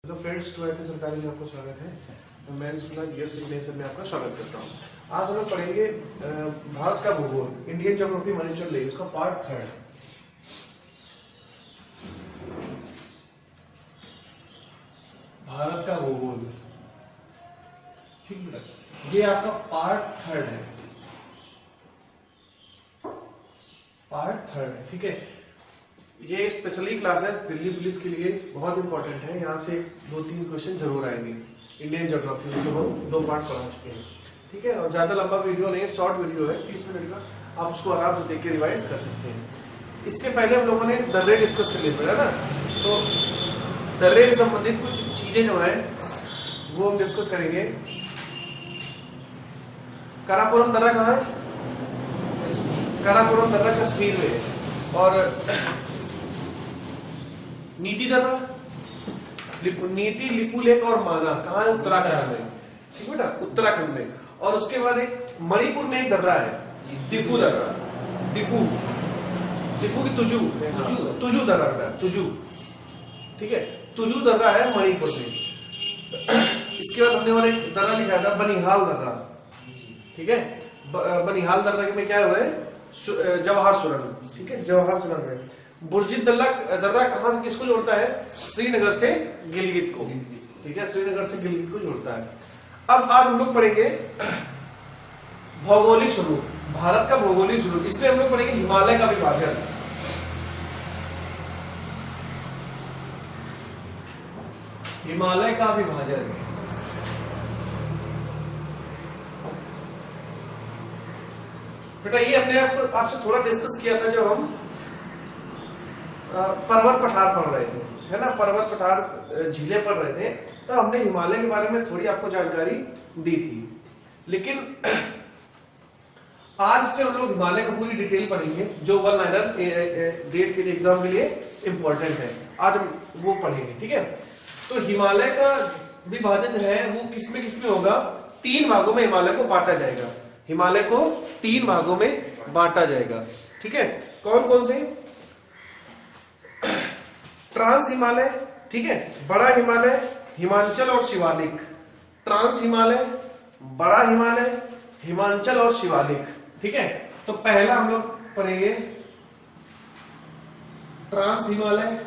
Hello friends, to सरकारी में आपका स्वागत है। मैं जीएस में आपका स्वागत करता हूँ। आज हम लोग पढ़ेंगे भारत का भूगोल, इंडियन ज्योग्राफी मॉनिटर ले, इसका पार्ट 3। भारत का भूगोल, ठीक है, ये आपका पार्ट 3 है। पार्ट 3 है, ठीक है। ये स्पेशली क्लासेस दिल्ली पुलिस के लिए बहुत इंपॉर्टेंट है। यहाँ से 2-3 क्वेश्चन जरूर आएंगे इंडियन ज्योग्राफी में, जो हम 2 पार्ट पढ़ा चुके हैं, ठीक है। और ज्यादा लंबा वीडियो नहीं है, शॉर्ट वीडियो है 30 मिनट का, आप उसको आराम से देख के रिवाइज कर सकते हैं। इसके पहले हम लोगों ने दर्रे डिस्कस कर लिया है ना, तो दर्रे से संबंधित कुछ चीजें जो है वो हम डिस्कस करेंगे। काराकोरम दर्रा कहाँ है? काराकोरम दर्रा कश्मीर में है। और नीति दर्रा, नीति, लिपुलेख और माना कहाँ है? उत्तराखंड में, ठीक है बेटा, उत्तराखंड में। और उसके बाद एक मणिपुर में एक दर्रा है, दिफू दर्रा, दिफू की तुजू दर्रा बेटा, तुजू, ठीक है, तुजू दर्रा है मणिपुर में। इसके बाद हमने और एक दर्रा लिखा था, बनिहाल दर्रा, ठीक है। बनिहाल दर्रा में क्या हुआ है? जवाहर सुरंग, ठीक है, जवाहर सुरंग है। बुर्जिद दर्रा कहां से किसको जोड़ता है? श्रीनगर से गिलगित को, ठीक है, श्रीनगर से गिलगित को जोड़ता है। अब आज हम लोग पढ़ेंगे भौगोलिक स्वरूप, भारत का भौगोलिक स्वरूप। इसमें हम लोग पढ़ेंगे हिमालय का विभाजन, हिमालय का विभाजन। बेटा ये अपने आपसे थोड़ा डिस्कस किया था जब हम पर्वत पठार पढ़ रहे थे, है ना, पर्वत पठार झीलें पढ़ रहे थे, तो हमने हिमालय के बारे में थोड़ी आपको जानकारी दी थी। लेकिन आज से हम लोग हिमालय का पूरी डिटेल पढ़ेंगे, जो 1 लाइनर गेट के एग्जाम के लिए इंपॉर्टेंट है। आज हम वो पढ़ेंगे, ठीक है। तो हिमालय का विभाजन है वो किसमें होगा? 3 भागों में हिमालय को बांटा जाएगा। हिमालय को 3 भागों में बांटा जाएगा, ठीक है। कौन कौन से? ट्रांस हिमालय, ठीक है, बड़ा हिमालय, हिमांचल और शिवालिक। ट्रांस हिमालय, बड़ा हिमालय, हिमांचल और शिवालिक, ठीक है। तो पहला हम लोग पढ़ेंगे ट्रांस हिमालय,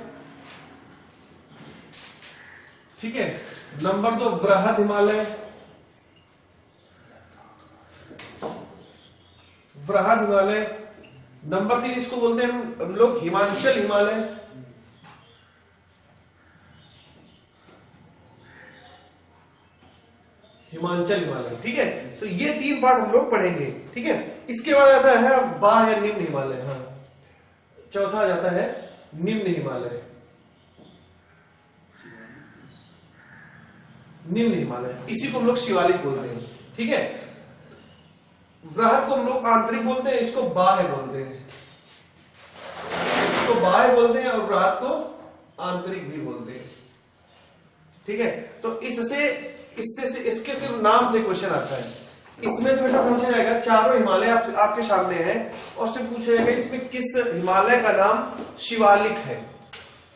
ठीक है। नंबर 2 वृहद हिमालय, वृहद हिमालय। नंबर 3 इसको बोलते हैं हम लोग हिमांचल हिमालय, हिमांचल हिमालय, ठीक है। तो ये 3 पार्ट हम लोग पढ़ेंगे, ठीक है। इसके बाद आता है बाह्य निम्न हिमालय, हाँ, चौथा आ जाता है निम्न हिमालय, निम्न हिमालय, इसी को हम लोग शिवालिक बोलते हैं, ठीक है। वृहद को हम लोग आंतरिक बोलते हैं, इसको बाह्य बोलते हैं, इसको बाह्य बोलते हैं, और वृहद को आंतरिक भी बोलते हैं, ठीक है। तो इसके सिर्फ नाम से क्वेश्चन आता है। इसमें से बेटा पूछा जाएगा, चारों हिमालय आपके सामने है, और से पूछा जाएगा इसमें किस हिमालय का नाम शिवालिक है,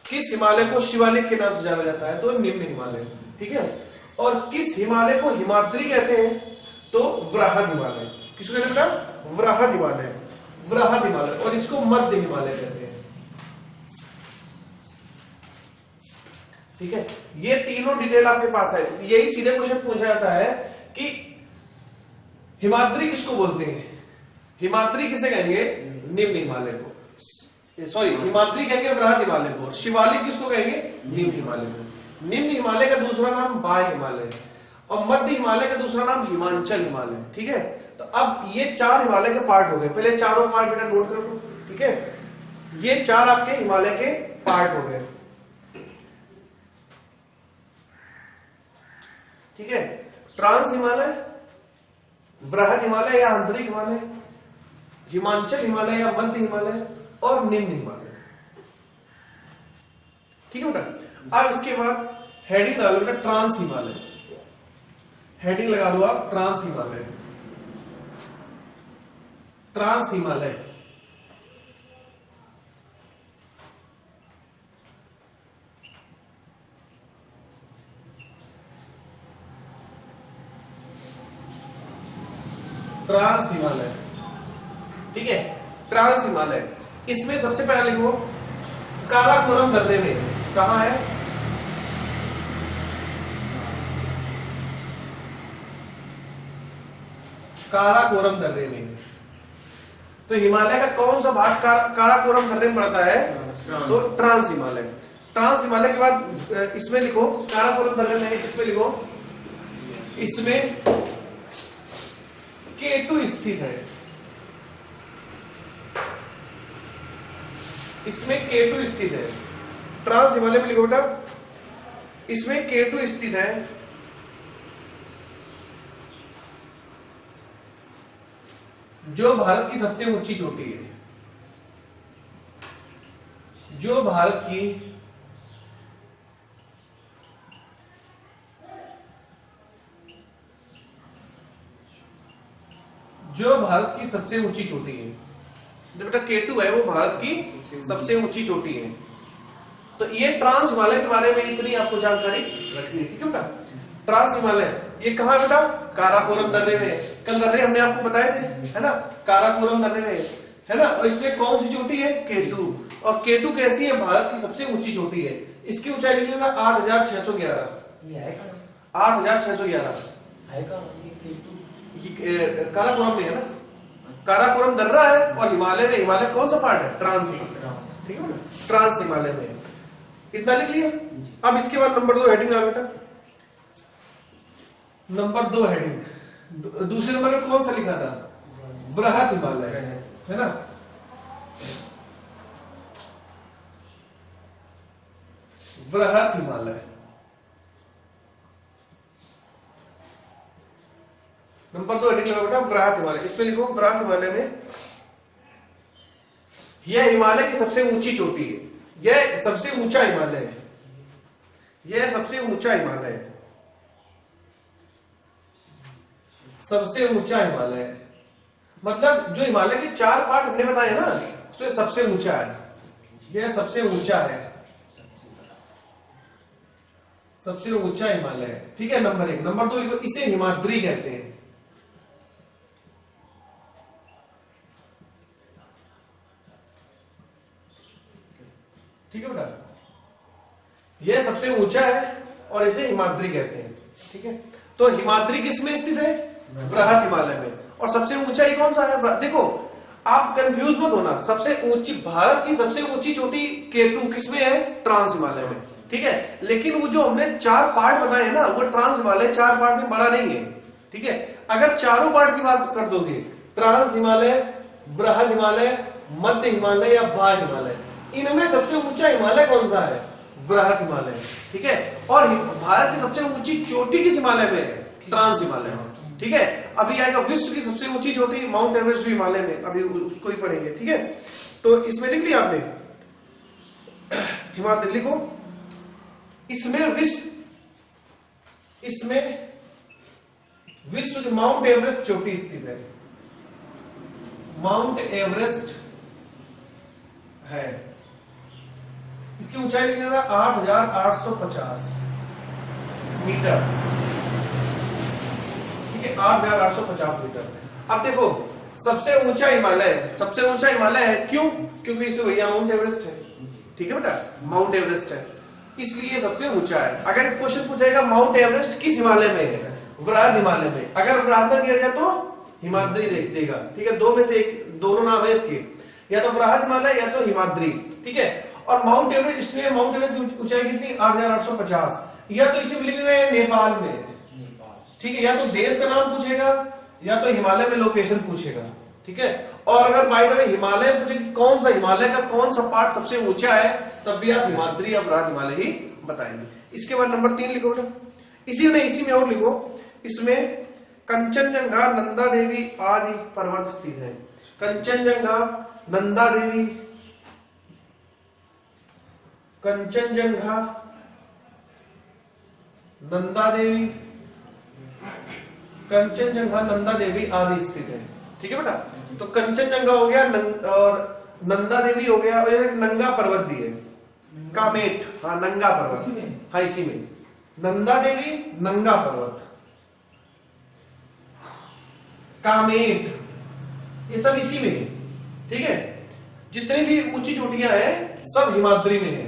किस हिमालय को शिवालिक के नाम से जाना जाता है? तो निम्न हिमालय, ठीक है। और किस हिमालय को हिमाद्री कहते हैं? तो वृहद हिमालय। किसको कहते हैं बेटा? वृहद हिमालय, वृहद हिमालय। और इसको मध्य हिमालय कहते हैं, ठीक है। ये तीनों डिटेल आपके पास है। यही सीधे क्वेश्चन पूछा जाता है कि हिमाद्री किसको बोलते हैं? हिमाद्री किसे कहेंगे? निम्न हिमालय को, सॉरी, हिमाद्री कहेंगे वृहद हिमालय को, और शिवालिक किसको कहेंगे? निम्न हिमालय को। निम्न हिमालय का दूसरा नाम बाह्य हिमालय, और मध्य हिमालय का दूसरा नाम हिमांचल हिमालय, ठीक है। तो अब ये 4 हिमालय के पार्ट हो गए। पहले चारों पार्ट बेटा नोट कर लो, ठीक है। ये 4 आपके हिमालय के पार्ट हो गए, ठीक है। ट्रांस हिमालय, वृहद हिमालय या आंतरिक हिमालय, हिमांचल हिमालय या मध्य हिमालय, और निम्न हिमालय, ठीक है बेटा। अब इसके बाद हेडिंग लगा लो बेटा, ट्रांस हिमालय, हेडिंग लगा लो आप, trans Himalaya, trans Himalaya. Trans Himalaya, ठीक है, ट्रांस हिमालय। इसमें सबसे पहले लिखो काराकोरम दर्रे में, कहां है? काराकोरम दर्रे में। तो हिमालय का कौन सा भाग काराकोरम दर्रे में पड़ता है? तो ट्रांस हिमालय। ट्रांस हिमालय के बाद इसमें लिखो काराकोरम दर्रे में, इसमें लिखो इसमें K2 स्थित है, इसमें K2 स्थित है। ट्रांस हिमालय में लिखो बेटा, इसमें K2 स्थित है। जो भारत की सबसे ऊंची चोटी है, जो भारत की सबसे ऊंची चोटी है। जो बेटा K2 है वो भारत की सबसे ऊंची चोटी है। तो ये ट्रांस हिमालय के बारे में इतनी आपको जानकारी रखनी है, ठीक है बेटा। ट्रांस हिमालय ये कहां बेटा? काराकोरम दर्रे में। कल दर्रे हमने आपको बताए थे, है ना, काराकोरम दर्रे में, है ना। और इसमें कौन सी चोटी है? K2। और K2 कैसी है? भारत की सबसे ऊंची चोटी है। इसकी ऊंचाई लिख लेना 8,611। ये है 8,611 है का ये काराकोरम में है ना। काराकोरम दर्रा है और हिमालय में, हिमालय कौन सा पार्ट है? ट्रांस हिमालय, ठीक है ना, ट्रांस हिमालय में। इतना लिख लिया। अब इसके बाद नंबर 2 हेडिंग आ बेटा, नंबर 2 हेडिंग। दूसरे नंबर में कौन सा लिखा था? बृहत हिमालय, है ना। बृहत हिमालय। नंबर 2 हेडिंग लगा बेटा बृहत हिमालय। इसमें लिखो बृहत हिमालय में यह हिमालय की सबसे ऊंची चोटी है, यह सबसे ऊंचा हिमालय है, यह सबसे ऊंचा हिमालय है, सबसे ऊंचा हिमालय है। मतलब जो हिमालय के 4 पार्ट हमने बताए ना, उसमें सबसे ऊंचा है, यह सबसे ऊंचा है, सबसे ऊंचा हिमालय है, ठीक है। नंबर 1। नंबर 2 लिखो इसे हिमाद्री कहते हैं, ठीक है बेटा। यह सबसे ऊंचा है और इसे हिमाद्री कहते हैं, ठीक है। तो हिमाद्री किसमें स्थित है? बृहत हिमालय में। और सबसे ऊंचा ही कौन सा है? देखो आप कंफ्यूज मत होना, सबसे ऊंची, भारत की सबसे ऊंची चोटी K2 किसमें है? ट्रांस हिमालय में, ठीक है। लेकिन वो जो हमने 4 पार्ट बताए हैं ना, वो ट्रांस हिमालय 4 पार्ट में बड़ा नहीं है, ठीक है। अगर चारों पार्ट की बात कर दोगे, ट्रांस हिमालय, बृहत हिमालय, मध्य हिमालय या बाह्य हिमालय, इनमें सबसे ऊंचा हिमालय कौन सा है? बृहत हिमालय, ठीक है। और भारत की सबसे ऊंची चोटी किस हिमालय में है? ट्रांस हिमालय में, ठीक है। अभी आएगा विश्व की सबसे ऊंची चोटी माउंट एवरेस्ट भी हिमालय में, अभी उसको ही पढ़ेंगे, ठीक है। तो इसमें लिख लिया आपने हिमाद्री, लिखो इसमें विश्व की माउंट एवरेस्ट चोटी स्थित है, माउंट एवरेस्ट है। इसकी ऊंचाई लिखना था 8,850 मीटर, ठीक है, 8,850 मीटर। अब देखो सबसे ऊंचा हिमालय, सबसे ऊंचा हिमालय है, क्यों? क्योंकि इसे भैया माउंट एवरेस्ट है, ठीक है बेटा, माउंट एवरेस्ट है, इसलिए सबसे ऊंचा है। अगर क्वेश्चन पूछेगा माउंट एवरेस्ट किस हिमालय में है? बृहत हिमालय में। अगर बृहत दिया जाए तो हिमाद्री देगा, ठीक है। 2 में से एक, दोनों नाम है इसके, या तो बृहत हिमालय या तो हिमाद्री, ठीक है। और माउंट एवरेस्ट, इसमें माउंट एवरेस्ट की ऊंचाई कितनी? 8,850। या तो इसे मिलेंगे नेपाल में, ठीक है, या तो देश का नाम पूछेगा या तो हिमालय में लोकेशन पूछेगा, ठीक है। और अगर बाय द वे हिमालय पूछे कि कौन सा हिमालय का कौन सा पार्ट सबसे ऊंचा है, तब भी आप हिमाद्री या बृहत हिमालय ही बताएंगे। इसके बाद नंबर 3 लिखो बेटा, इसी में और लिखो, इसमें कंचनजंगा, नंदा देवी आदि पर्वत स्थित है। कंचनजंगा, नंदा देवी, कंचनजंगा, नंदा देवी, कंचनजंगा, नंदा देवी आदि स्थित है, ठीक है बेटा। तो कंचनजंगा हो गया और नंदा देवी हो गया, और एक नंगा पर्वत भी है, कामेट, हाँ नंगा पर्वत, हाँ इसी में नंदा देवी, नंगा पर्वत, कामेट, ये सब इसी में है। ठीक है, जितनी भी ऊंची चोटियां हैं सब हिमाद्री में है।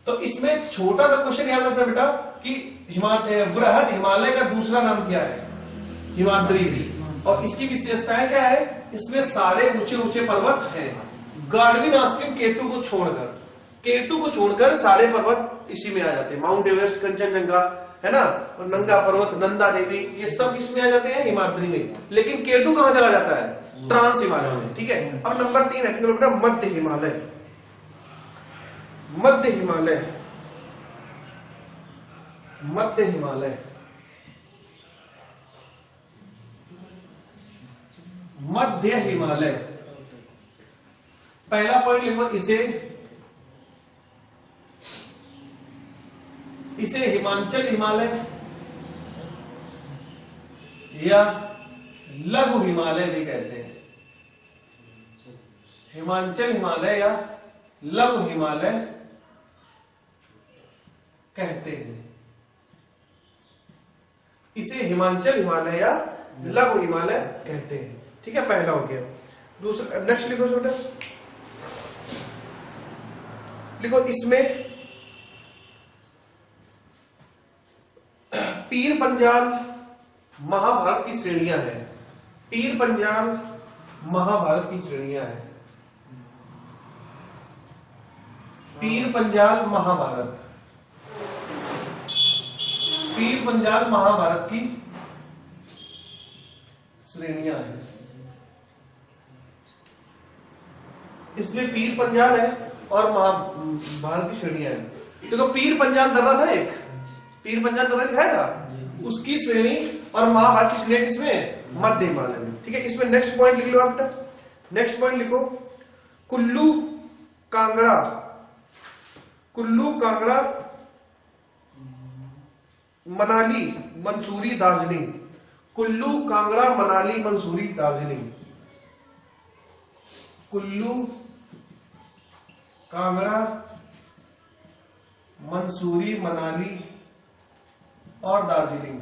तो इसमें छोटा सा क्वेश्चन याद रखना बेटा कि बृहद हिमालय का दूसरा नाम क्या है? हिमाद्री भी। और इसकी विशेषताएं क्या है? इसमें सारे ऊंचे ऊंचे पर्वत हैं, गार्डविन आस्किन केटू को छोड़कर, केटू को छोड़कर सारे पर्वत इसी में आ जाते हैं। माउंट एवरेस्ट, कंचनजंगा है ना, और नंगा पर्वत, नंदा देवी, ये सब इसमें आ जाते हैं हिमाद्री में। लेकिन केटू कहां चला जाता है? ट्रांस हिमालय में। ठीक है, अब नंबर 3 है बेटा मध्य हिमालय। मध्य हिमालय, मध्य हिमालय, मध्य हिमालय। पहला पॉइंट लिखो, इसे हिमांचल हिमालय या लघु हिमालय भी कहते हैं। हिमांचल हिमालय या लघु हिमालय कहते हैं। इसे हिमांचल हिमालय या लघु हिमालय कहते हैं। ठीक है, पहला हो गया। दूसरा, नेक्स्ट लिखो छोटा, लिखो इसमें पीर पंजाल महाभारत की श्रेणियां हैं। पीर पंजाल महाभारत की श्रेणियां हैं। पीर पंजाल महाभारत, पीर पंजाल महाभारत की श्रेणियां हैं। इसमें पीर पंजाल है और महाभारत की श्रेणियां हैं। देखो, पीर पंजाल दर्रा था एक, पीर पंजाल दर्रा लिखा था, उसकी श्रेणी और महाभारत की श्रेणी किसमें? मध्य हिमालय में। ठीक है, इसमें नेक्स्ट पॉइंट लिख लो आप बेटा, नेक्स्ट पॉइंट लिखो, कुल्लू कांगड़ा, कुल्लू कांगड़ा मनाली मंसूरी दार्जिलिंग, कुल्लू कांगड़ा मनाली मंसूरी दार्जिलिंग, कुल्लू कांगड़ा मंसूरी मनाली और दार्जिलिंग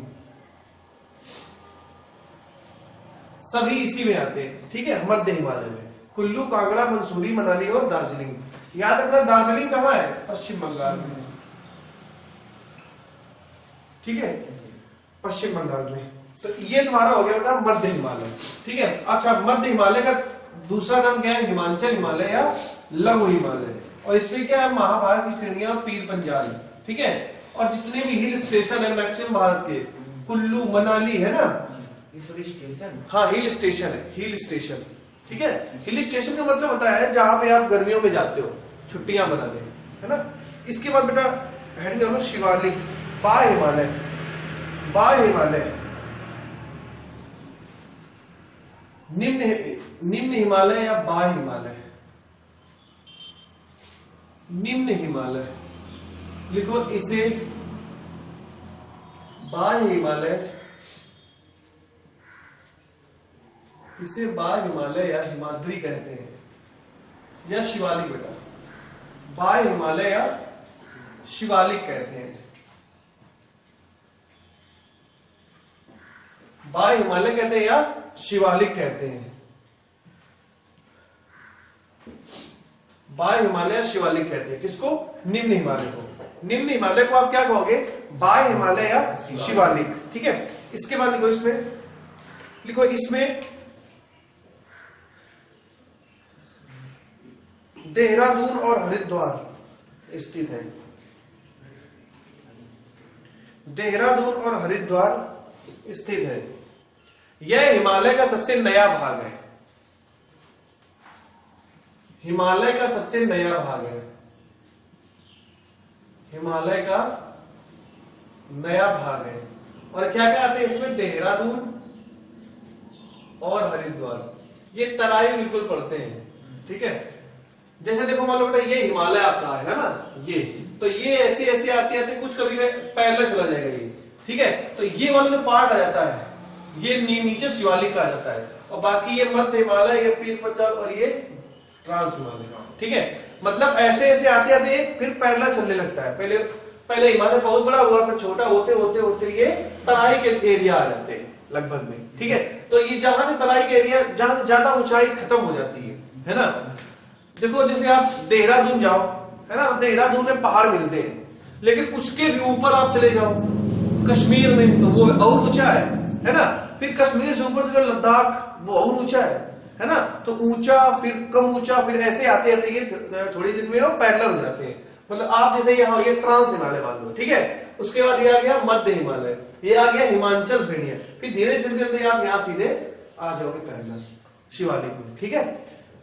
सभी इसी में आते हैं। ठीक है, मध्य हिमालय में कुल्लू कांगड़ा मंसूरी मनाली और दार्जिलिंग। याद रखना, दार्जिलिंग कहां है? पश्चिम बंगाल में। ठीक है, पश्चिम बंगाल में। तो ये तुम्हारा हो गया बेटा मध्य हिमालय। ठीक है, अच्छा, मध्य हिमालय का दूसरा नाम क्या है? हिमांचल हिमालय या लघु हिमालय। और इसमें क्या है? महाभारत की श्रेणियां, पीर पंजाल। ठीक है, और जितने भी हिल स्टेशन है मैक्सिमम भारत के, कुल्लू मनाली है ना, स्टेशन, हाँ हिल स्टेशन है, हिल स्टेशन। ठीक है, हिल स्टेशन का मतलब होता है जहां पे आप गर्मियों में जाते हो छुट्टियां मनाने, है ना। इसके बाद बेटा हेड कर लो शिवालिक, बाह्य हिमालय, बाह्य हिमालय, निम्न हिमालय या बाह्य हिमालय, निम्न हिमालय लिखो, इसे बाह्य हिमालय, इसे बाह्य हिमालय या हिमाद्री कहते हैं, या शिवालिक बेटा, बाह्य हिमालय या शिवालिक कहते हैं। बाह्य हिमालय कहते हैं या शिवालिक कहते हैं। बाह्य हिमालय या शिवालिक कहते हैं किसको? निम्न हिमालय को। निम्न हिमालय को आप क्या कहोगे? बाह्य हिमालय या शिवालिक। ठीक है, इसके बाद लिखो, इसमें लिखो, इसमें देहरादून और हरिद्वार स्थित है। देहरादून और हरिद्वार स्थित है। यह हिमालय का सबसे नया भाग है। हिमालय का सबसे नया भाग है। हिमालय का नया भाग है। और क्या क्या आते हैं इसमें? देहरादून और हरिद्वार, ये तराई बिल्कुल पड़ते हैं। ठीक है, जैसे देखो मान लो बेटा ये हिमालय आपका है ना, ये तो ये ऐसे ऐसे आते आते कुछ कभी पैरेलल चला जाएगा ये। ठीक है, तो ये वाला जो पार्ट आ जाता है ये नीचे शिवालिक का आ जाता है, और बाकी ये मध्य हिमालय, ये पीर पंजाल और ये ट्रांस हिमालय। ठीक है, मतलब ऐसे ऐसे आते आते फिर पैरेलल चलने लगता है। पहले हिमालय बहुत बड़ा हुआ, फिर छोटा होते होते होते ये तराई के एरिया आ जाते हैं। लगभग में, ठीक है। तो ये जहां से तराई का एरिया, जहां से ज्यादा ऊंचाई खत्म हो जाती है ना। देखो जैसे आप देहरादून जाओ, है ना, देहरादून में पहाड़ मिलते हैं, लेकिन उसके भी ऊपर आप चले जाओ कश्मीर में तो वो और ऊंचा है ना। फिर कश्मीर से ऊपर चले लद्दाख, वो और ऊंचा है ना। तो ऊंचा फिर कम ऊंचा, फिर ऐसे आते आते ये थोड़ी दिन में वो पैरेलल हो जाते हैं। मतलब आप जैसे यहाँ ये ट्रांस हिमालय मान लो, ठीक है। उसके बाद ये आ गया मध्य हिमालय, ये आ गया हिमाचल श्रेणी, फिर धीरे धीरे आप यहाँ सीधे आ जाओगे पैरेलल शिवालिक में, ठीक है।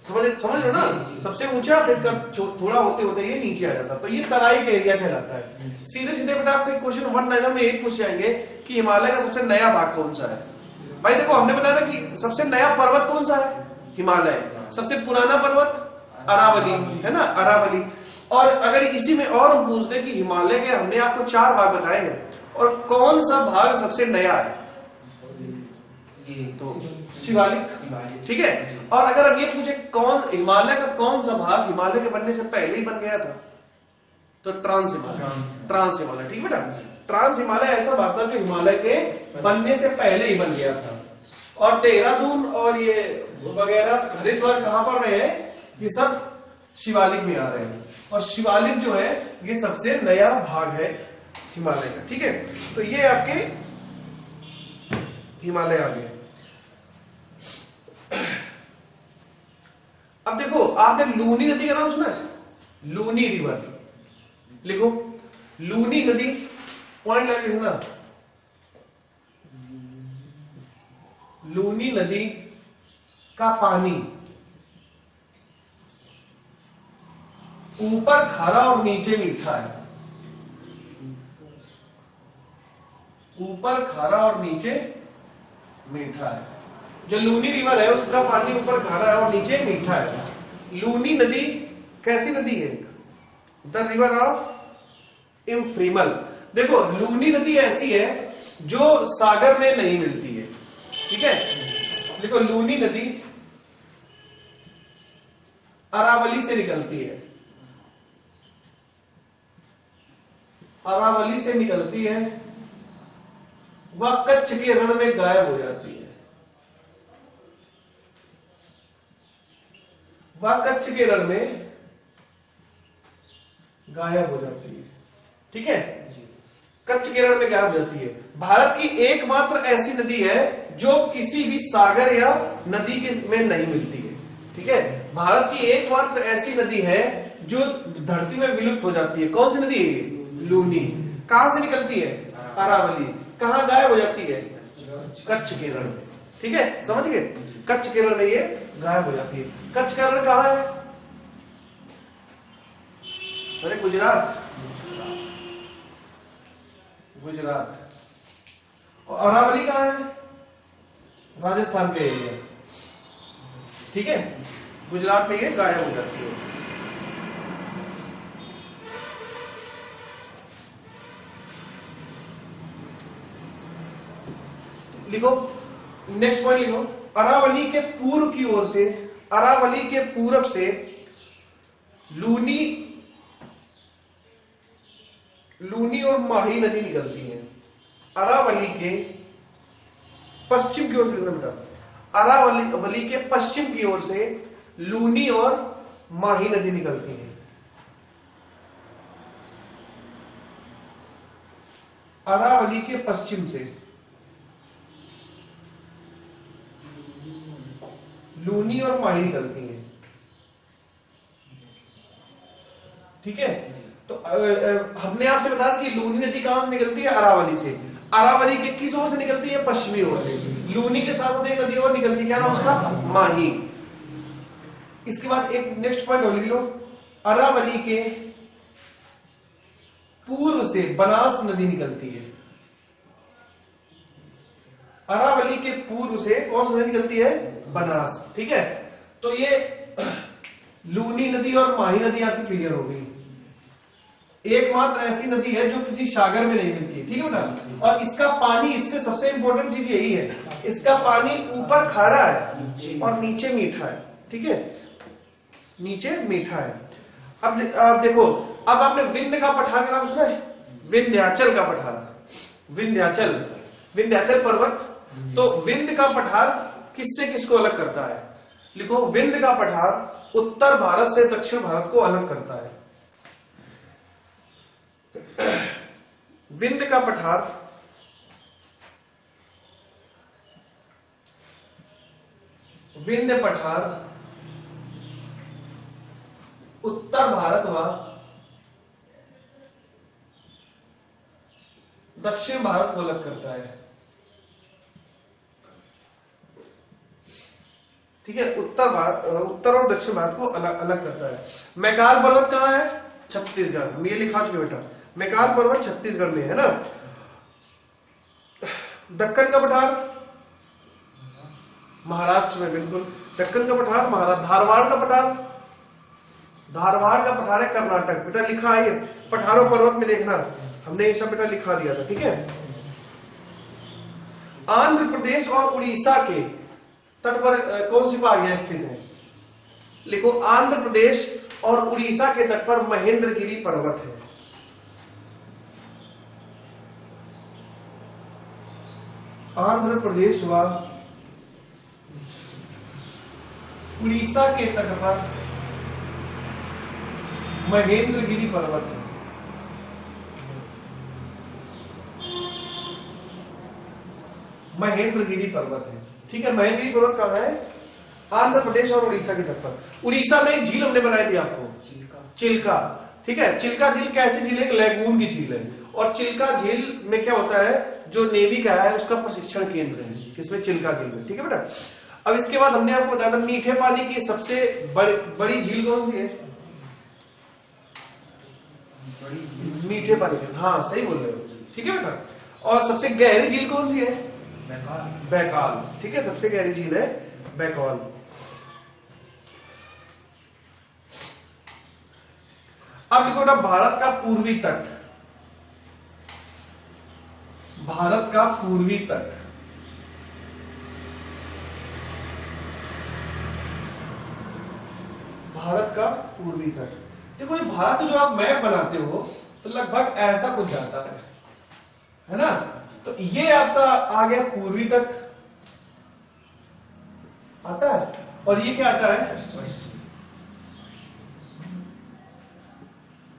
समझ रहे हो ना। सबसे ऊंचा फिर थोड़ा होते होते ये नीचे आ जाता, तो ये तराई का एरिया कहलाता है। सीधे सीधे बेटा आपसे क्वेश्चन 1 में एक पूछ जाएंगे कि हिमालय का सबसे नया भाग कौन सा है। भाई देखो हमने बताया था कि सबसे नया पर्वत कौन सा है, हिमालय। सबसे पुराना पर्वत अरावली, है ना, अरावली। और अगर इसी में और हम पूछ दें कि हिमालय के हमने आपको 4 भाग बताए हैं और कौन सा भाग सबसे नया है, तो शिवालिक, ठीक है। और अगर अब ये पूछे कौन हिमालय का कौन सा भाग हिमालय के बनने से पहले ही बन गया था, तो ट्रांस हिमालय, ठीक बेटा। ट्रांस हिमालय ऐसा भाग था जो हिमालय के बनने से पहले ही बन गया था। और देहरादून और ये वगैरह हरिद्वार कहां पर रहे हैं, ये सब शिवालिक में आ रहे हैं। और शिवालिक जो है ये सबसे नया भाग है हिमालय का, ठीक है। तो ये आपके हिमालय आ गए। अब देखो आपने लूनी नदी का नाम सुना है, लूनी रिवर, लिखो लूनी नदी, पॉइंट लगे ना। लूनी नदी का पानी ऊपर खारा और नीचे मीठा है, ऊपर खारा और नीचे मीठा है। जो लूनी रिवर है उसका पानी ऊपर खारा है और नीचे मीठा है। लूनी नदी कैसी नदी है, द रिवर ऑफ इम्फ्रीमल। देखो लूनी नदी ऐसी है जो सागर में नहीं मिलती है, ठीक है। देखो लूनी नदी अरावली से निकलती है, अरावली से निकलती है, वह कच्छ के रण में गायब हो जाती है, वह कच्छ के रण में गायब हो जाती है, ठीक है। कच्छ के रण में गायब हो जाती है। भारत की एकमात्र ऐसी नदी है जो किसी भी सागर या नदी के में नहीं मिलती है, ठीक है। भारत की एकमात्र ऐसी नदी है जो धरती में विलुप्त हो जाती है। कौन सी नदी है, लूनी। कहां से निकलती है, अरावली। कहां गायब हो जाती है, कच्छ के रण में, ठीक है। समझ गए, कच्छ के रण में ये गायब हो जाती है। कच्छ का रण कहां है, अरे गुजरात, गुजरात। और अरावली कहां है, राजस्थान के एरिया, ठीक है। गुजरात में ये गायब हो जाती है। लिखो नेक्स्ट पॉइंट लिखो, अरावली के पूर्व की ओर से, अरावली के पूरब से लूनी, लूनी और माही नदी निकलती है। अरावली के पश्चिम की ओर से बेटा, अरावली के पश्चिम की ओर से लूनी और माही नदी निकलती है। अरावली के पश्चिम से लूनी और माही निकलती हैं, ठीक है। तो हमने आपसे बताया कि लूनी नदी कहां से निकलती है, अरावली से। अरावली के किस ओर से निकलती है, पश्चिमी ओर से। लूनी के साथ एक नदी और निकलती है, क्या नाम उसका, माही। इसके बाद एक नेक्स्ट पॉइंट और लिख लो, अरावली के पूर्व से बनास नदी निकलती है। अरावली के पूर्व से कौन सी नदी निकलती है, बनास, ठीक है। तो ये लूनी नदी और माही नदी आपकी क्लियर हो गई। एकमात्र ऐसी नदी है जो किसी सागर में नहीं मिलती, ठीक है बेटा। और इसका पानी, इससे सबसे इंपॉर्टेंट चीज यही है, इसका पानी ऊपर खारा है और नीचे मीठा है, ठीक है, नीचे मीठा है। अब देखो, अब आपने विंध्य का पठार का नाम सुना है, विंध्याचल का पठार, विंध्याचल, विंध्याचल पर्वत, तो विंध्य का पठार किससे किसको अलग करता है? लिखो, विंध्य का पठार उत्तर भारत से दक्षिण भारत को अलग करता है। विंध्य का पठार विंध्य पठार उत्तर भारत व दक्षिण भारत को अलग करता है। ठीक है, उत्तर और दक्षिण भारत को अलग अलग करता है। मैकाल पर्वत कहां है? छत्तीसगढ़। ये लिखा चुके बेटा, मैकाल पर्वत छत्तीसगढ़ में है ना। दक्कन का पठार महाराष्ट्र में, बिल्कुल। दक्कन का पठार महाराष्ट्र। धारवाड़ का पठार है कर्नाटक। बेटा लिखा है, पठारों पर्वत में देखना, हमने ये सब बेटा लिखा दिया था। ठीक है, आंध्र प्रदेश और उड़ीसा के तट पर कौन सी पहाड़ियां स्थित हैं? लिखो, आंध्र प्रदेश और उड़ीसा के तट पर महेंद्रगिरी पर्वत है। आंध्र प्रदेश व उड़ीसा के तट पर महेंद्रगिरी पर्वत है। महेंद्रगिरी पर्वत है। ठीक है, महेंद्रगिरी पर्वत कहां है? आंध्र प्रदेश और उड़ीसा के तट पर। उड़ीसा में एक झील हमने बनाई थी आपको, चिल्का। ठीक है, चिल्का झील कैसी झील है? एक लैगून की झील है। और चिल्का झील में क्या होता है, जो नेवी का है उसका प्रशिक्षण केंद्र है, किसमें? चिल्का झील में। ठीक है बेटा, अब इसके बाद हमने आपको बताया था मीठे पानी की सबसे बड़ी झील कौन सी है? मीठे पानी की, हाँ सही बोल रहे हो। ठीक है बेटा, और सबसे गहरी झील कौन सी है? बैकाल। ठीक है, सबसे गहरी झील है बैकाल। अब लिखो बेटा, भारत का पूर्वी तट। भारत का पूर्वी तट, भारत का पूर्वी तट। देखो, ये भारत जो आप मैप बनाते हो तो लगभग ऐसा कुछ जाता है ना। तो ये आपका आ गया पूर्वी तट आता है, और ये क्या आता है?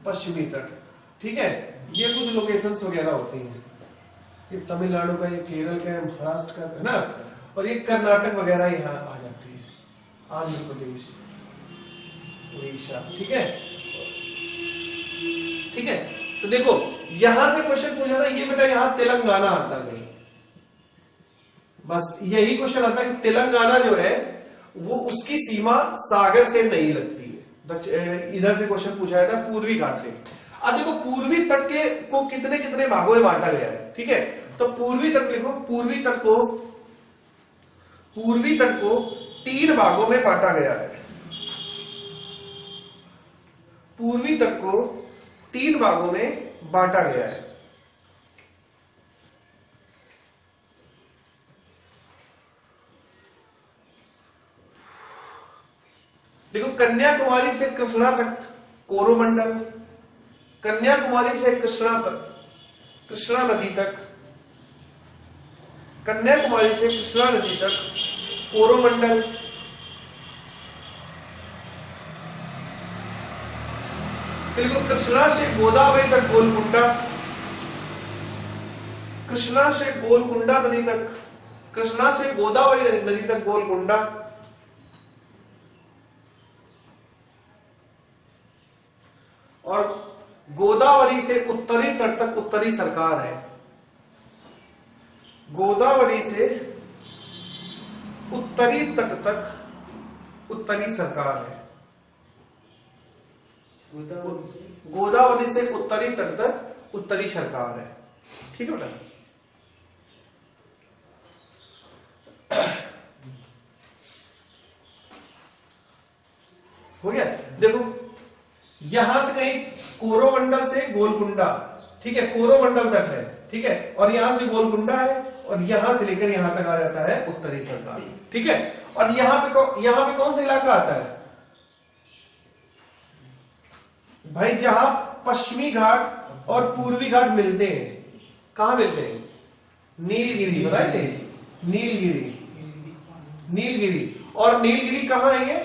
पश्चिमी तट। ठीक है, ये कुछ लोकेशंस वगैरह होती हैं। ये तमिलनाडु का, ये केरल का, महाराष्ट्र का है ना, और ये कर्नाटक वगैरह यहाँ आ जाती है, आंध्र प्रदेश, उड़ीसा। ठीक है, ठीक है। तो देखो, यहां से क्वेश्चन पूछा था, ये बेटा यहाँ तेलंगाना आता है। बस यही क्वेश्चन आता है कि तेलंगाना जो है वो उसकी सीमा सागर से नहीं लगती है। इधर से क्वेश्चन पूछा था पूर्वी घाट से। अब देखो, पूर्वी तट के को कितने कितने भागों में बांटा गया है। ठीक है, तो पूर्वी तट लिखो, पूर्वी तट को 3 भागों में बांटा गया है। पूर्वी तट को 3 भागों में बांटा गया है। देखो, कन्याकुमारी से कृष्णा तक कोरोमंडल, कन्याकुमारी से कृष्णा नदी तक, कन्याकुमारी से कृष्णा नदी तक कोरोमंडल, फिर कृष्णा से गोदावरी तक गोलकुंडा, कृष्णा से गोलकुंडा नदी तक, कृष्णा से गोदावरी नदी तक गोलकुंडा, और गोदावरी से उत्तरी तट तक उत्तरी सरकार है। गोदावरी से उत्तरी तट तक उत्तरी सरकार है। गोदावरी से उत्तरी तट तक उत्तरी सरकार है। ठीक है बेटा, हो गया। देखो, यहां से कहीं कोरोमंडल से गोलकुंडा, ठीक है, कोरोमंडल तक है। ठीक है, और यहां से गोलकुंडा है, और यहां से लेकर यहां तक आ जाता है उत्तरी सरकार। ठीक है, और यहां पे कौन सा इलाका आता है भाई? जहां पश्चिमी घाट और पूर्वी घाट मिलते हैं। कहां मिलते हैं? नीलगिरी, बताए थे नीलगिरी, नीलगिरी। और नीलगिरी कहाँ है ये?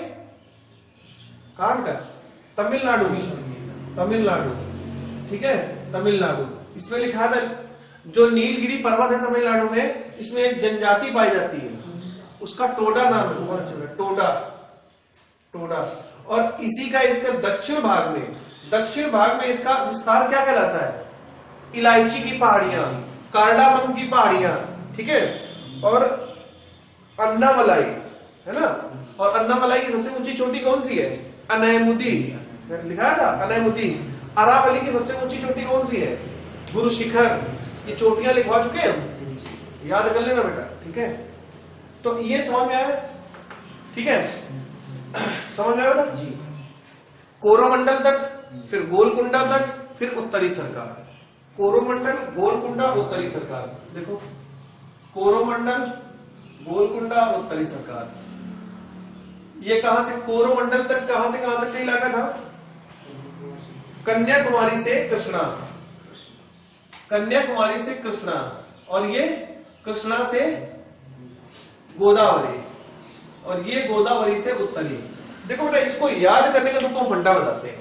कहाँ बेटा? तमिलनाडु, तमिलनाडु, ठीक है, तमिलनाडु। इसमें लिखा था जो नीलगिरी पर्वत है तमिलनाडु में, इसमें एक जनजाति पाई जाती है, उसका टोडा नाम है, टोडा, टोडा। और इसी का इसका दक्षिण भाग में इसका विस्तार क्या कहलाता है? इलायची की पहाड़ियां, कार्डामम की पहाड़ियां, ठीक है, और अन्नामलाई, है ना। और अन्नामलाई की सबसे ऊंची चोटी कौन सी है? अनैमुदी, लिखा था अनैमुदी। अरावली की सबसे ऊंची चोटी कौन सी है? गुरु शिखर। ये चोटियां लिखवा चुके हैं हम, याद कर लेना बेटा, ठीक है। तो ये समझ में आया, ठीक है, समझ में आया बेटा जी। कोरोमंडल तट, फिर गोलकुंडा तट, फिर उत्तरी सरकार। कोरोमंडल, गोलकुंडा, उत्तरी सरकार। देखो, कोरोमंडल, गोलकुंडा, उत्तरी सरकार। ये कहां से? कोरोमंडल तट कहां से कहां तक का इलाका था? कन्याकुमारी से कृष्णा, कन्याकुमारी से कृष्णा, और ये कृष्णा से गोदावरी, और ये गोदावरी से उत्तरी। देखो बेटा, इसको याद करने का तुमको फंडा बताते हैं,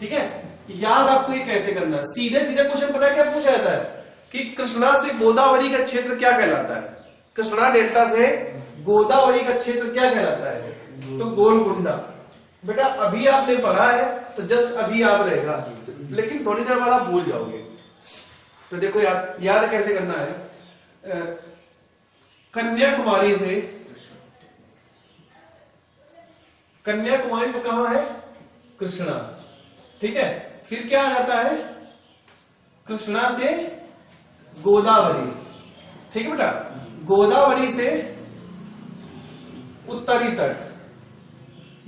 ठीक है। याद आपको ये कैसे करना है? सीधे सीधे क्वेश्चन पता है क्या पूछा जाता है कि कृष्णा से गोदावरी का क्षेत्र क्या कहलाता है? कृष्णा डेल्टा से गोदावरी का क्षेत्र क्या कहलाता है? तो गोलकुंडा। बेटा अभी आपने पढ़ा है तो जस्ट अभी याद रहेगा, लेकिन थोड़ी देर बाद आप भूल जाओगे। तो देखो याद कैसे करना है। कन्याकुमारी से कहां है? कृष्णा, ठीक है। फिर क्या आ जाता है? कृष्णा से गोदावरी, ठीक है बेटा। गोदावरी से उत्तरी तट,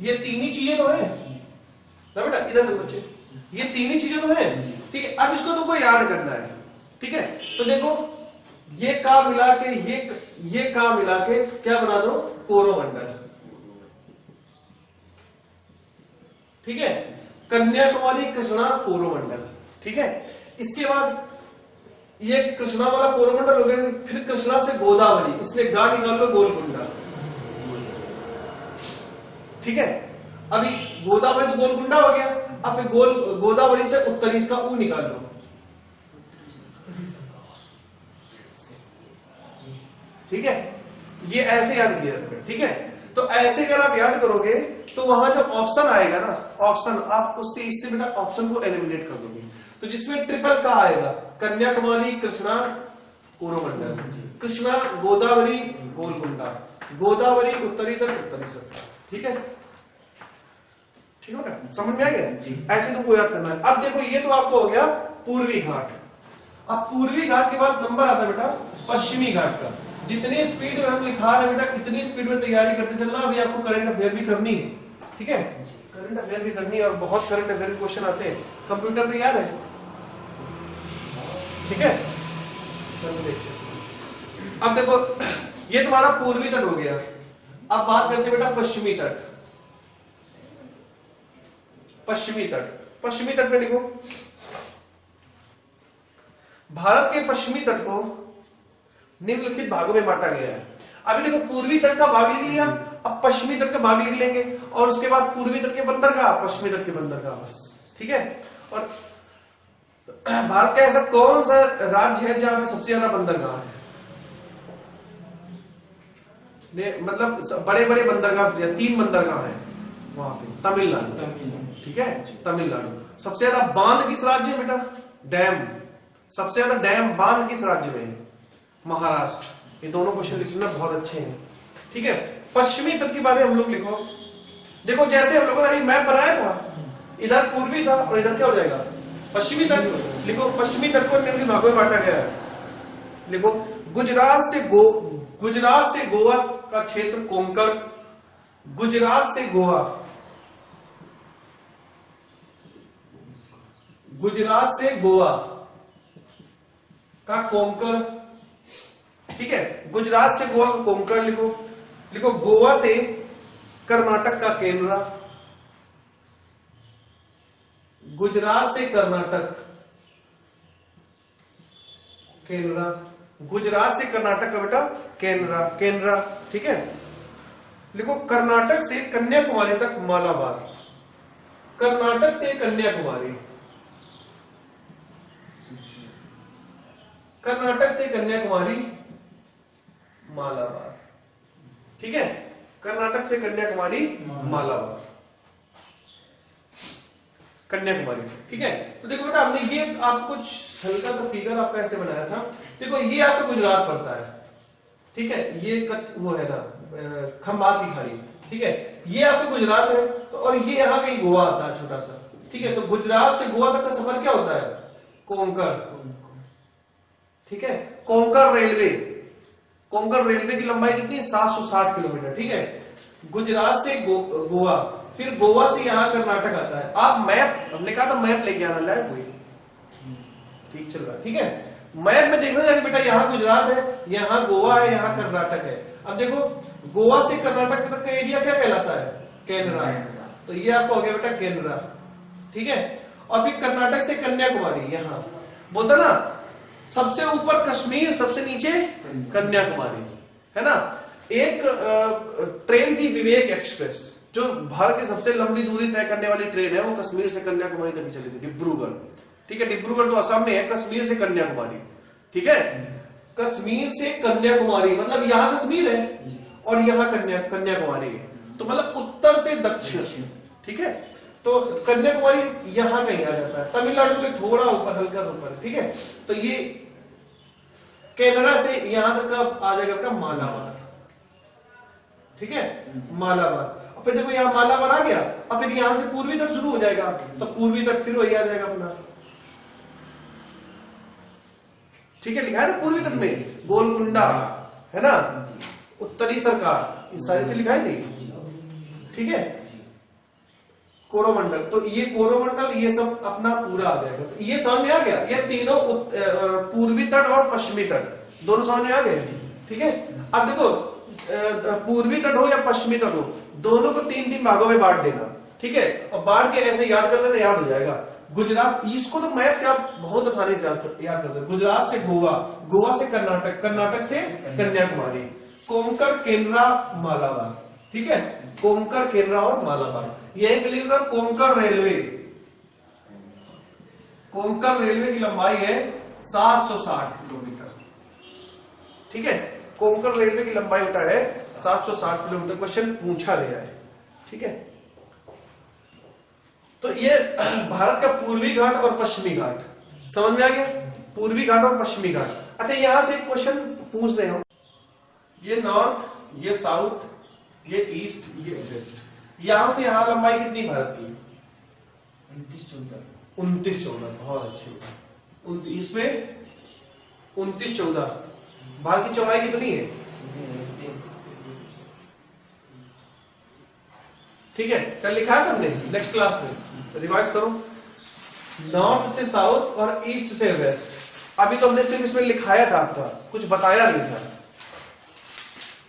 ये तीन ही चीजें तो है ना बेटा, इधर देखो बच्चे, ये तीन ही चीजें तो है, ठीक है। अब इसको तुमको याद करना है, ठीक है। तो देखो, ये का मिला के ये का मिला के क्या बना दो? कोरोमंडल, ठीक है। कन्याकुमारी, कृष्णा, कोरोमंडल, ठीक है। इसके बाद ये कृष्णा वाला कोरोमंडल हो गया, फिर कृष्णा से गोदावरी, इसलिए गा निकाल लो, गोलकुंडा, ठीक है। अभी गोदावरी तो गोलकुंडा हो गया, अब फिर गोदावरी से उत्तरी, इसका ऊ निकाल लो, ठीक है। ये ऐसे याद किया, ठीक है। तो ऐसे अगर आप याद करोगे तो वहां जब ऑप्शन आएगा ना, ऑप्शन आप उससे इससे बेटा ऑप्शन को एलिमिनेट कर दोगे। तो जिसमें ट्रिपल का आएगा, कन्याकुमारी, कृष्णा, कोरोमंडल, कृष्णा, गोदावरी, गोलकुंडा, गोदावरी, उत्तरी तट, उत्तरी सरकार, ठीक है, ठीक है ना। समझ में आ गया जी। ऐसे तुमको याद करना है। अब देखो, ये तो आपको हो गया पूर्वी घाट। अब पूर्वी घाट के बाद नंबर आता है बेटा पश्चिमी घाट का। जितनी स्पीड में हम लिखा रहे हैं बेटा, इतनी स्पीड में तैयारी करते चलना। अभी आपको करंट अफेयर भी करनी है, ठीक है, करंट अफेयर भी करनी है, और बहुत करंट अफेयर क्वेश्चन आते हैं। कंप्यूटर तैयार है, ठीक है। अब देखो, ये तुम्हारा पूर्वी तट हो गया। अब बात करते हैं बेटा पश्चिमी तट। पश्चिमी तट, पश्चिमी तट में लिखो, भारत के पश्चिमी तट को निम्नलिखित भागों में बांटा गया है। अभी देखो, पूर्वी तट का भाग लिख लिया, अब पश्चिमी तट का भाग लिख लेंगे, और उसके बाद पूर्वी तट के बंदरगाह, पश्चिमी तट के बंदरगाह, बस, ठीक है। और भारत का ऐसा कौन सा राज्य है जहां पे सबसे ज्यादा बंदरगाह है? मतलब बड़े बड़े बंदरगाह, 3 बंदरगाह है वहां पे, तमिलनाडु, ठीक है, तमिलनाडु। सबसे ज्यादा बांध किस राज्य में बेटा? डैम, सबसे ज्यादा डैम बांध किस राज्य में है? महाराष्ट्र। ये दोनों क्वेश्चन लिखना बहुत अच्छे हैं, ठीक है। पश्चिमी तट के बारे में हम लोग लिखो। देखो, जैसे हम लोगों ने अभी मैप बनाया था, इधर पूर्वी था और इधर क्या हो जाएगा? पश्चिमी तट। लिखो, पश्चिमी तट को निम्न भागों में बांटा गया है। लिखो, गुजरात से गोवा का क्षेत्र कोंकण, गुजरात से गोवा, गुजरात से गोवा का कोंकण, ठीक है। गुजरात से गोवा का कोंकण लिखो। लिखो, गोवा से कर्नाटक का केनरा, गुजरात से कर्नाटक, केनरा, गुजरात से कर्नाटक का बेटा केनरा, केनरा, ठीक है। लिखो कर्नाटक से कन्याकुमारी तक मालाबार, कर्नाटक से कन्याकुमारी, कर्नाटक से कन्याकुमारी मालाबार, ठीक है। कर्नाटक से कन्याकुमारी मालाबार, कन्याकुमारी, ठीक है। तो देखो बेटा हमने ये आप कुछ हल्का सा फिगर आपका ऐसे बनाया था। देखो ये आपका गुजरात पड़ता है, ठीक है। ये वो है ना खंबात की खाड़ी, ठीक है। ये आपका गुजरात है तो, और ये यहाँ कहीं गोवा आता है छोटा सा, ठीक है। तो गुजरात से गोवा तक का सफर क्या होता है? कोंकण, ठीक है। कोंकण रेलवे, कोंकण रेलवे की लंबाई कितनी है? 760 किलोमीटर, ठीक है। गुजरात से गोवा, फिर गोवा से यहां कर्नाटक आता है। आप मैप, हमने कहा था मैप लेके आना, लाए कोई? ठीक चल रहा है, ठीक है। मैप में देखना चाहिए बेटा, यहाँ गुजरात है, यहाँ गोवा है, यहाँ कर्नाटक है। अब देखो गोवा से कर्नाटक तक का एरिया क्या कहलाता है? केनरा। तो ये आपको हो गया बेटा केनरा, ठीक है। और फिर कर्नाटक से कन्याकुमारी, यहाँ बोलता ना सबसे ऊपर कश्मीर, सबसे नीचे कन्याकुमारी, है ना। एक ट्रेन थी विवेक एक्सप्रेस, जो भारत की सबसे लंबी दूरी तय करने वाली ट्रेन है, वो कश्मीर से कन्याकुमारी तक चली थी, डिब्रूगढ़, ठीक है। डिब्रूगढ़ तो असम में है, कश्मीर से कन्याकुमारी, ठीक है। कश्मीर से कन्याकुमारी मतलब यहाँ कश्मीर है और यहाँ कन्याकुमारी है, तो मतलब उत्तर से दक्षिण, ठीक है। तो कन्याकुमारी यहाँ कहीं आ जाता है, तमिलनाडु के थोड़ा ऊपर, हल्का सा ऊपर, ठीक है। तो ये केनरा से यहां तक का आ जाएगा बेटा मालाबार, ठीक है, मालाबार। और फिर देखो यहाँ मालाबार आ गया, और फिर यहां से पूर्वी तक शुरू हो जाएगा, तो पूर्वी तक फिर वही आ जाएगा अपना, ठीक है। लिखा है ना पूर्वी तट में गोलकुंडा, है ना, उत्तरी सरकार, ये सारी चीज लिखाई थी, ठीक है। कोरोमंडल, तो ये कोरोमंडल ये सब अपना पूरा आ जाएगा। तो ये समझ में आ गया, ये तीनों पूर्वी तट और पश्चिमी तट दोनों समझ में आ गए, ठीक है। अब देखो पूर्वी तट हो या पश्चिमी तट हो, दोनों को 3-3 भागों में बांट देना, ठीक है। और बांट के ऐसे याद कर लेना, याद हो जाएगा। गुजरात, इसको तो मैप से आप बहुत आसानी से याद कर सकते। गुजरात से गोवा, गोवा से कर्नाटक, कर्नाटक से कन्याकुमारी, कोंकण, केनरा, मालाबार, ठीक है। कोंकण, केनरा और मालाबार, यह clear. Konkan railway, Konkan railway की लंबाई है 760 किलोमीटर, ठीक है। कोंकण रेलवे की लंबाई होता है 760 किलोमीटर, क्वेश्चन पूछा गया है, ठीक है। तो ये भारत का पूर्वी घाट और पश्चिमी घाट समझ में आ गया, पूर्वी घाट और पश्चिमी घाट। अच्छा यहां से एक क्वेश्चन पूछ रहे हो, ये नॉर्थ, ये साउथ, ये ईस्ट, ये वेस्ट, यहां से यहां लंबाई कितनी भारत की? 29-14, बहुत अच्छी। इसमें 29-14, भारत की चौड़ाई कितनी है? ठीक है, कल लिखा है तुमने नेक्स्ट क्लास में, रिवाइज करो। नॉर्थ से साउथ और ईस्ट से वेस्ट, अभी तो हमने सिर्फ इसमें लिखाया था, आपका कुछ बताया नहीं था।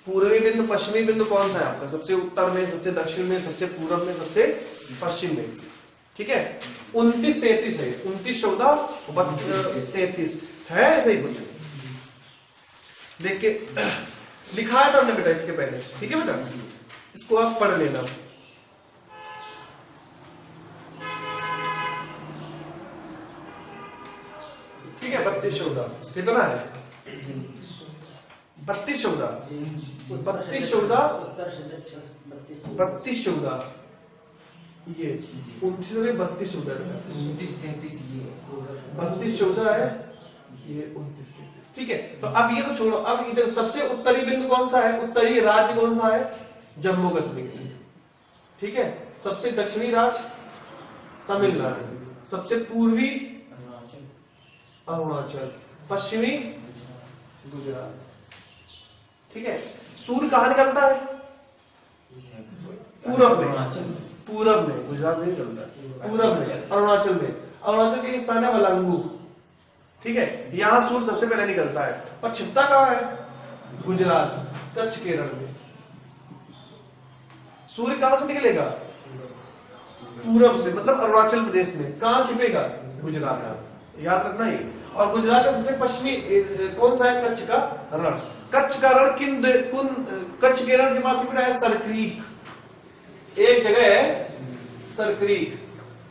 पूर्वी बिंदु पश्चिमी बिंदु कौन सा है आपका? सबसे उत्तर में, सबसे दक्षिण में, सबसे पूर्व में, सबसे पश्चिम में, ठीक है। 29-33 है, 29-14 33 है, ऐसे ही कुछ देख के लिखाया था हमने बेटा इसके पहले, ठीक है बेटा, इसको आप पढ़ लेना। ठीक है, 32-14 कितना है? 32-14 ये 29-14 है, ये 29-33, ठीक है। तो अब ये तो छोड़ो, अब इधर सबसे उत्तरी बिंदु कौन सा है? उत्तरी राज्य कौन सा है? जम्मू कश्मीर, ठीक है। सबसे दक्षिणी राज्य तमिलनाडु, सबसे पूर्वी अरुणाचल, पश्चिमी गुजरात, ठीक है। सूर्य कहां निकलता है? पूरब में, पूरब में, गुजरात में निकलता है, पूरब में, अरुणाचल में। अरुणाचल के स्थान है वलांगू, ठीक है। यहां सूर्य सबसे पहले निकलता है, और छिपता कहां है? गुजरात, कच्छ, केरल में। सूर्य कहां से निकलेगा? पूरब से, मतलब अरुणाचल प्रदेश में। कहां छिपेगा? गुजरात में, याद रखना ही। और गुजरात का सबसे पश्चिमी कौन सा है? कच्छ का रण। कच्छ का रण कच्छ के रण के पास में है सरक्रीक, एक जगह है सरक्रीक।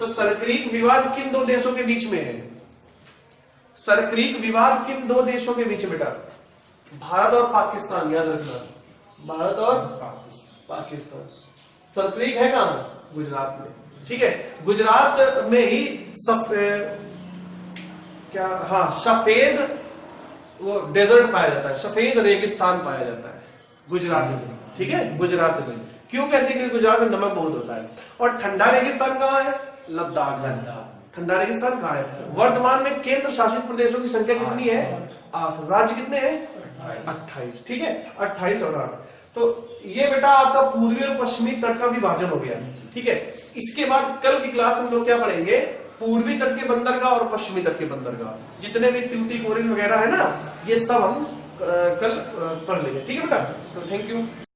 तो सरक्रीक विवाद किन दो देशों के बीच में है? सरक्रीक विवाद किन दो देशों के बीच में बेटा? भारत और पाकिस्तान, याद रखना, भारत और पाकिस्तान। सरक्रीक है कहां? गुजरात में, ठीक है। गुजरात में ही सफेद वो डेजर्ट पाया जाता है, सफेद रेगिस्तान पाया जाता है गुजरात में, ठीक है। गुजरात में क्यों कहते हैं कि गुजरात में नमक बहुत होता है। और ठंडा रेगिस्तान कहाँ है? लद्दाख। ठंडा रेगिस्तान कहाँ है? वर्तमान में केंद्र शासित प्रदेशों की संख्या कितनी है? 8। राज्य कितने हैं? 28, ठीक है। 28 और 8। तो ये बेटा आपका पूर्वी और पश्चिमी तट का विभाजन हो गया, ठीक है। इसके बाद कल की क्लास में हम लोग क्या पढ़ेंगे? पूर्वी तट के बंदरगाह और पश्चिमी तट के बंदरगाह, जितने भी ट्यूतीकोरिन वगैरह है ना, ये सब हम कल पढ़ लेंगे, ठीक है बेटा। तो थैंक यू।